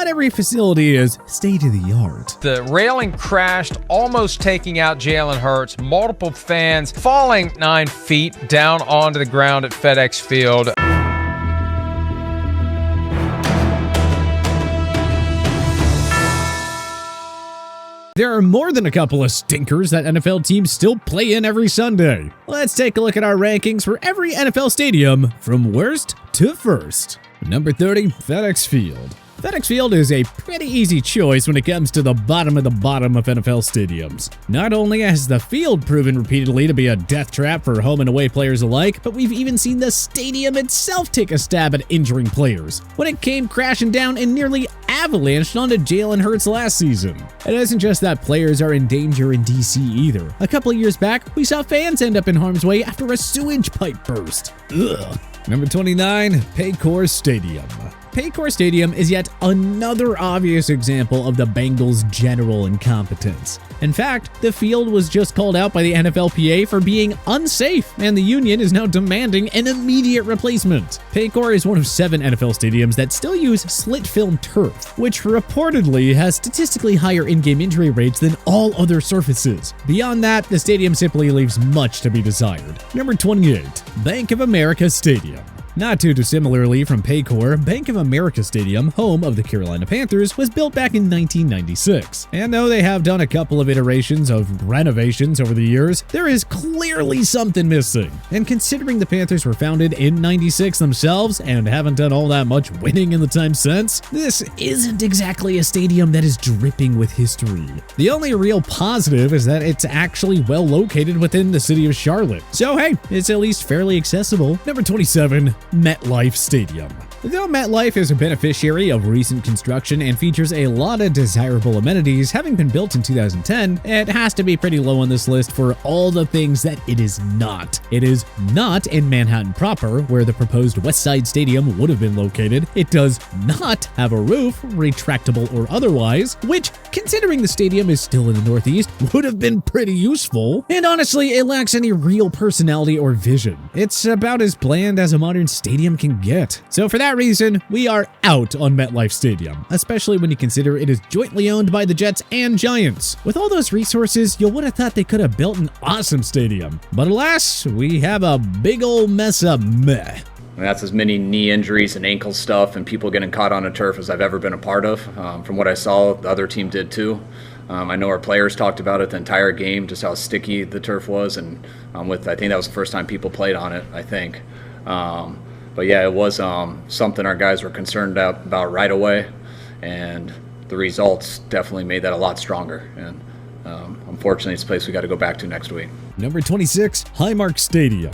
every facility is state-of-the-art. The railing crashed, almost taking out Jalen Hurts. Multiple fans falling 9 feet down onto the ground at FedEx Field. There are more than a couple of stinkers that NFL teams still play in every Sunday. Let's take a look at our rankings for every NFL stadium from worst to first. Number 30, FedEx Field. FedEx Field is a pretty easy choice when it comes to the bottom of NFL stadiums. Not only has the field proven repeatedly to be a death trap for home and away players alike, but we've even seen the stadium itself take a stab at injuring players when it came crashing down and nearly avalanched onto Jalen Hurts last season. It isn't just that players are in danger in DC either. A couple of years back, we saw fans end up in harm's way after a sewage pipe burst. Ugh. Number 29, PAYCOR Stadium. PAYCOR Stadium is yet another obvious example of the Bengals' general incompetence. In fact, the field was just called out by the NFLPA for being unsafe, and the union is now demanding an immediate replacement. PAYCOR is one of 7 NFL stadiums that still use slit-film turf, which reportedly has statistically higher in-game injury rates than all other surfaces. Beyond that, the stadium simply leaves much to be desired. Number 28, Bank of America Stadium. Not too dissimilarly from PAYCOR, Bank of America Stadium, home of the Carolina Panthers, was built back in 1996. And though they have done a couple of iterations of renovations over the years, there is clearly something missing. And considering the Panthers were founded in 96 themselves and haven't done all that much winning in the time since, this isn't exactly a stadium that is dripping with history. The only real positive is that it's actually well located within the city of Charlotte. So hey, it's at least fairly accessible. Number 27, MetLife Stadium. Though MetLife is a beneficiary of recent construction and features a lot of desirable amenities, having been built in 2010, it has to be pretty low on this list for all the things that it is not. It is not in Manhattan proper, where the proposed West Side Stadium would have been located. It does not have a roof, retractable or otherwise, which, considering the stadium is still in the Northeast, would have been pretty useful. And honestly, it lacks any real personality or vision. It's about as bland as a modern stadium can get. So for that reason, we are out on MetLife Stadium, especially when you consider it is jointly owned by the Jets and Giants. With all those resources, you would have thought they could have built an awesome stadium. But alas, we have a big old mess of meh. That's as many knee injuries and ankle stuff and people getting caught on a turf as I've ever been a part of. From what I saw, the other team did too. I know our players talked about it the entire game, just how sticky the turf was, and I think that was the first time people played on it, I think. But yeah, it was something our guys were concerned about right away, and the results definitely made that a lot stronger. And unfortunately, it's a place we got to go back to next week. Number 26, Highmark Stadium.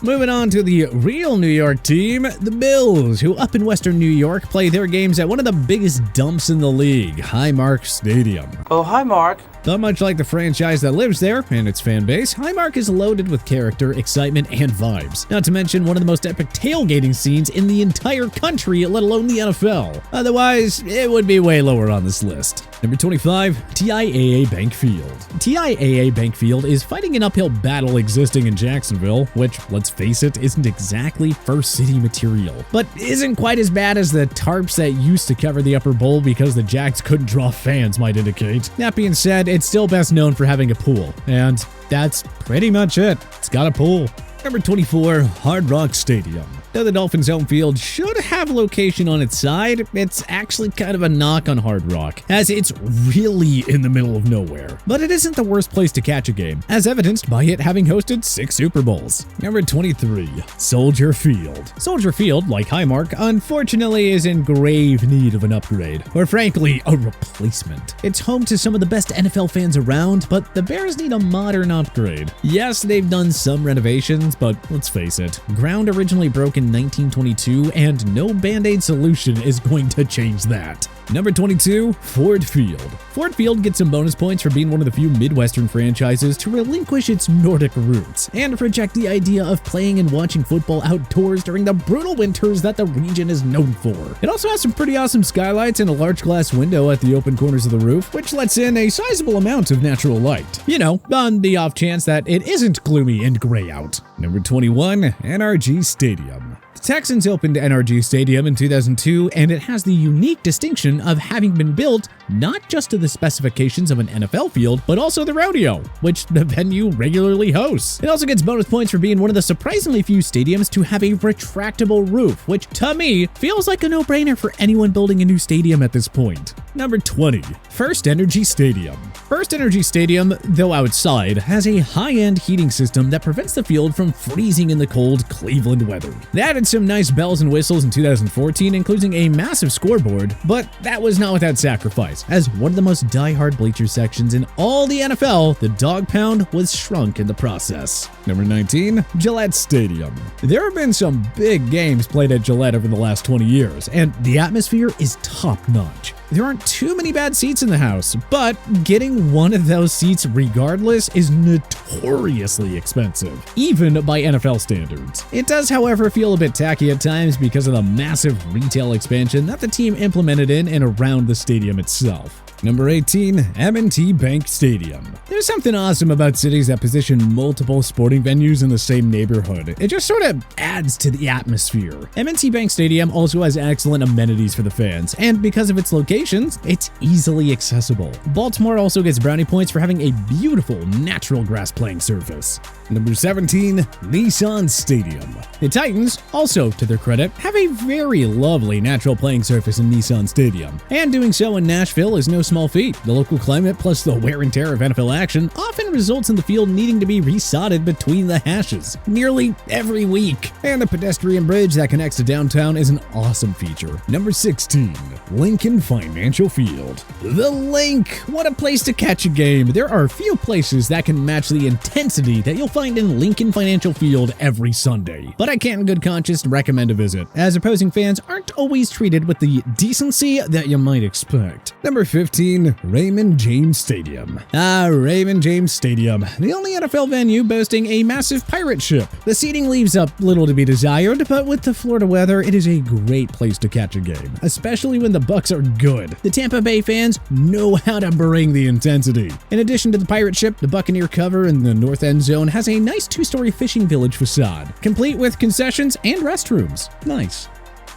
Moving on to the real New York team, the Bills, who up in Western New York play their games at one of the biggest dumps in the league, Highmark Stadium. Oh, hi, Mark. But much like the franchise that lives there and its fan base, Highmark is loaded with character, excitement, and vibes. Not to mention one of the most epic tailgating scenes in the entire country, let alone the NFL. Otherwise, it would be way lower on this list. Number 25, TIAA Bank Field. TIAA Bank Field is fighting an uphill battle existing in Jacksonville, which, let's face it, isn't exactly first city material, but isn't quite as bad as the tarps that used to cover the upper bowl because the Jacks couldn't draw fans might indicate. That being said, it's still best known for having a pool, and that's pretty much it. It's got a pool. Number 24, Hard Rock Stadium. Though the Dolphins' home field should have location on its side, it's actually kind of a knock on Hard Rock, as it's really in the middle of nowhere. But it isn't the worst place to catch a game, as evidenced by it having hosted 6 Super Bowls. Number 23, Soldier Field. Soldier Field, like Highmark, unfortunately is in grave need of an upgrade, or frankly, a replacement. It's home to some of the best NFL fans around, but the Bears need a modern upgrade. Yes, they've done some renovations, but let's face it, ground originally broke in 1922, and no Band-Aid solution is going to change that. Number 22, Ford Field. Ford Field gets some bonus points for being one of the few Midwestern franchises to relinquish its Nordic roots and reject the idea of playing and watching football outdoors during the brutal winters that the region is known for. It also has some pretty awesome skylights and a large glass window at the open corners of the roof, which lets in a sizable amount of natural light. You know, on the off chance that it isn't gloomy and gray out. Number 21, NRG Stadium. The Texans opened NRG Stadium in 2002, and it has the unique distinction of having been built not just to the specifications of an NFL field, but also the rodeo, which the venue regularly hosts. It also gets bonus points for being one of the surprisingly few stadiums to have a retractable roof, which to me feels like a no-brainer for anyone building a new stadium at this point. Number 20. First Energy Stadium. First Energy Stadium, though outside, has a high-end heating system that prevents the field from freezing in the cold Cleveland weather. They added some nice bells and whistles in 2014, including a massive scoreboard, but that was not without sacrifice. As one of the most die-hard bleacher sections in all the NFL, the dog pound was shrunk in the process. Number 19. Gillette Stadium. There have been some big games played at Gillette over the last 20 years, and the atmosphere is top-notch. There aren't too many bad seats in the house, but getting one of those seats regardless is notoriously expensive, even by NFL standards. It does, however, feel a bit tacky at times because of the massive retail expansion that the team implemented in and around the stadium itself. Number 18. M&T Bank Stadium. There's something awesome about cities that position multiple sporting venues in the same neighborhood. It just sort of adds to the atmosphere. M&T Bank Stadium also has excellent amenities for the fans, and because of its locations, it's easily accessible. Baltimore also gets brownie points for having a beautiful natural grass playing surface. Number 17. Nissan Stadium. The Titans, also to their credit, have a very lovely natural playing surface in Nissan Stadium, and doing so in Nashville is no small feat. The local climate plus the wear and tear of NFL action often results in the field needing to be resodded between the hashes nearly every week. And the pedestrian bridge that connects to downtown is an awesome feature. Number 16. Lincoln Financial Field. The Link! What a place to catch a game. There are few places that can match the intensity that you'll find in Lincoln Financial Field every Sunday. But I can't in good conscience recommend a visit, as opposing fans aren't always treated with the decency that you might expect. Number 15. Raymond James Stadium. Raymond James Stadium, the only NFL venue boasting a massive pirate ship. The seating leaves up little to be desired, but with the Florida weather, it is a great place to catch a game, especially when the Bucks are good. The Tampa Bay fans know how to bring the intensity. In addition to the pirate ship, the Buccaneer cover in the north end zone has a nice two-story fishing village facade, complete with concessions and restrooms. Nice.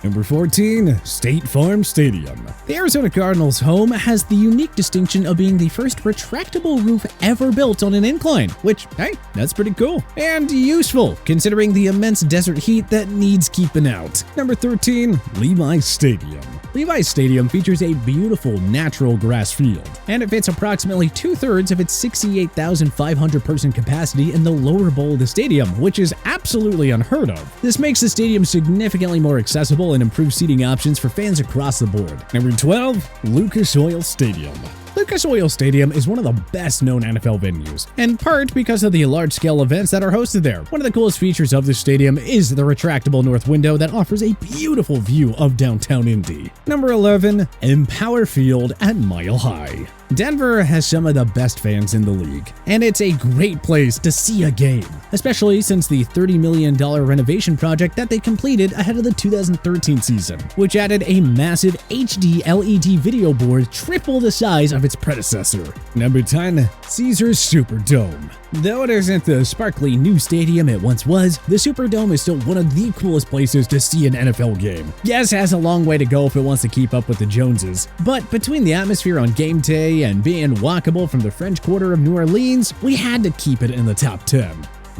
Number 14. State Farm Stadium. The Arizona Cardinals' home has the unique distinction of being the first retractable roof ever built on an incline, which, hey, that's pretty cool. And useful, considering the immense desert heat that needs keeping out. Number 13. Levi's Stadium. Levi's Stadium features a beautiful natural grass field, and it fits approximately 2/3 of its 68,500 person capacity in the lower bowl of the stadium, which is absolutely unheard of. This makes the stadium significantly more accessible and improves seating options for fans across the board. Number 12. Lucas Oil Stadium. Lucas Oil Stadium is one of the best-known NFL venues, in part because of the large-scale events that are hosted there. One of the coolest features of this stadium is the retractable north window that offers a beautiful view of downtown Indy. Number 11. Empower Field at Mile High. Denver has some of the best fans in the league, and it's a great place to see a game, especially since the $30 million renovation project that they completed ahead of the 2013 season, which added a massive HD LED video board triple the size of its predecessor. Number 10. Caesars Superdome. Though it isn't the sparkly new stadium it once was, the Superdome is still one of the coolest places to see an NFL game. Yes, it has a long way to go if it wants to keep up with the Joneses, but between the atmosphere on game day and being walkable from the French Quarter of New Orleans, we had to keep it in the top 10.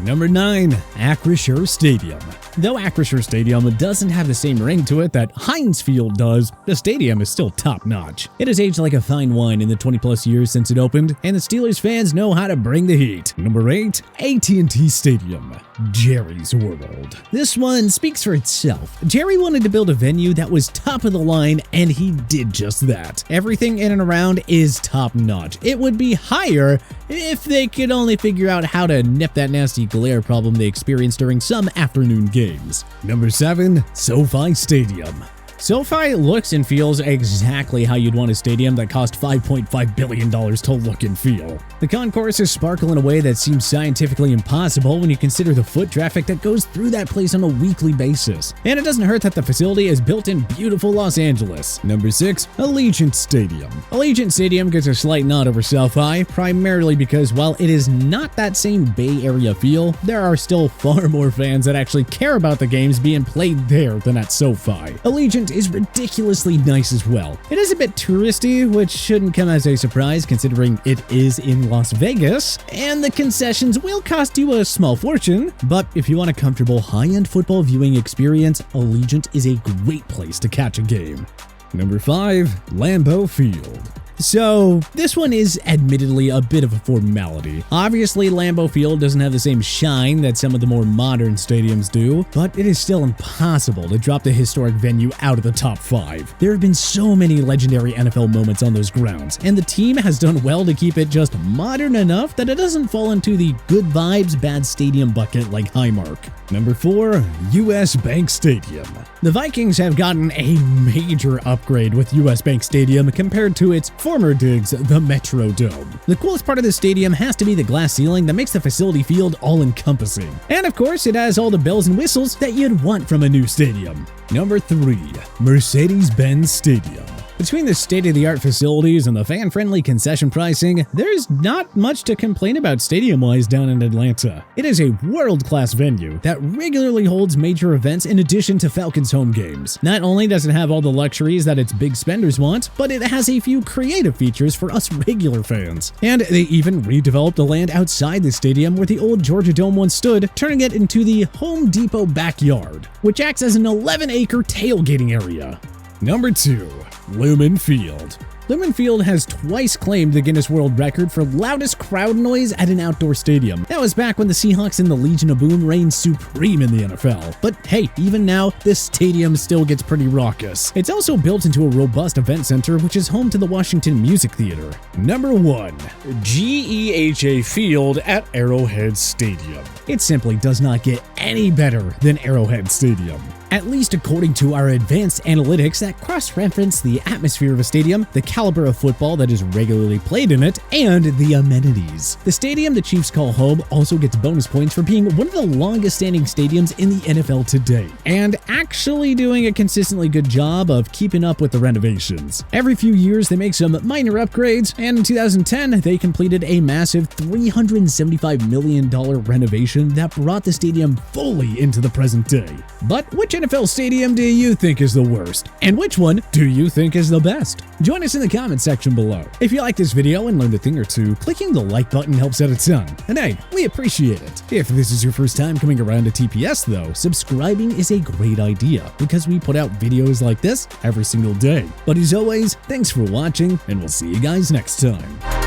Number 9. Acrisure Stadium. Though Acrisure Stadium doesn't have the same ring to it that Heinz Field does, the stadium is still top-notch. It has aged like a fine wine in the 20-plus years since it opened, and the Steelers fans know how to bring the heat. Number 8. AT&T Stadium. Jerry's World. This one speaks for itself. Jerry wanted to build a venue that was top of the line, and he did just that. Everything in and around is top-notch. It would be higher if they could only figure out how to nip that nasty glare problem they experienced during some afternoon games. Number 7. SoFi Stadium. SoFi looks and feels exactly how you'd want a stadium that cost $5.5 billion to look and feel. The concourses sparkle in a way that seems scientifically impossible when you consider the foot traffic that goes through that place on a weekly basis. And it doesn't hurt that the facility is built in beautiful Los Angeles. Number 6. Allegiant Stadium. Allegiant Stadium gets a slight nod over SoFi, primarily because while it is not that same Bay Area feel, there are still far more fans that actually care about the games being played there than at SoFi. Allegiant is ridiculously nice as well. It is a bit touristy, which shouldn't come as a surprise considering it is in Las Vegas, and the concessions will cost you a small fortune, but if you want a comfortable high-end football viewing experience, Allegiant is a great place to catch a game. Number 5. Lambeau Field. So, this one is admittedly a bit of a formality. Obviously, Lambeau Field doesn't have the same shine that some of the more modern stadiums do, but it is still impossible to drop the historic venue out of the top 5. There have been so many legendary NFL moments on those grounds, and the team has done well to keep it just modern enough that it doesn't fall into the good vibes, bad stadium bucket like Highmark. Number 4. US Bank Stadium. The Vikings have gotten a major upgrade with US Bank Stadium compared to its former digs, the Metrodome. The coolest part of the stadium has to be the glass ceiling that makes the facility field all-encompassing. And of course, it has all the bells and whistles that you'd want from a new stadium. Number 3. Mercedes-Benz Stadium. Between the state-of-the-art facilities and the fan-friendly concession pricing, there's not much to complain about stadium-wise down in Atlanta. It is a world-class venue that regularly holds major events in addition to Falcons home games. Not only does it have all the luxuries that its big spenders want, but it has a few creative features for us regular fans. And they even redeveloped the land outside the stadium where the old Georgia Dome once stood, turning it into the Home Depot backyard, which acts as an 11-acre tailgating area. Number 2. Lumen Field. Lumen Field has twice claimed the Guinness World Record for loudest crowd noise at an outdoor stadium. That was back when the Seahawks and the Legion of Boom reigned supreme in the NFL. But hey, even now, this stadium still gets pretty raucous. It's also built into a robust event center, which is home to the Washington Music Theater. Number 1. GEHA Field at Arrowhead Stadium. It simply does not get any better than Arrowhead Stadium. At least according to our advanced analytics that cross-reference the atmosphere of a stadium, the caliber of football that is regularly played in it, and the amenities. The stadium the Chiefs call home also gets bonus points for being one of the longest-standing stadiums in the NFL today, and actually doing a consistently good job of keeping up with the renovations. Every few years they make some minor upgrades, and in 2010 they completed a massive $375 million renovation that brought the stadium fully into the present day. But which NFL stadium do you think is the worst? And which one do you think is the best? Join us in the comment section below. If you like this video and learned a thing or two, clicking the like button helps out a ton. And hey, we appreciate it. If this is your first time coming around to TPS though, subscribing is a great idea because we put out videos like this every single day. But as always, thanks for watching and we'll see you guys next time.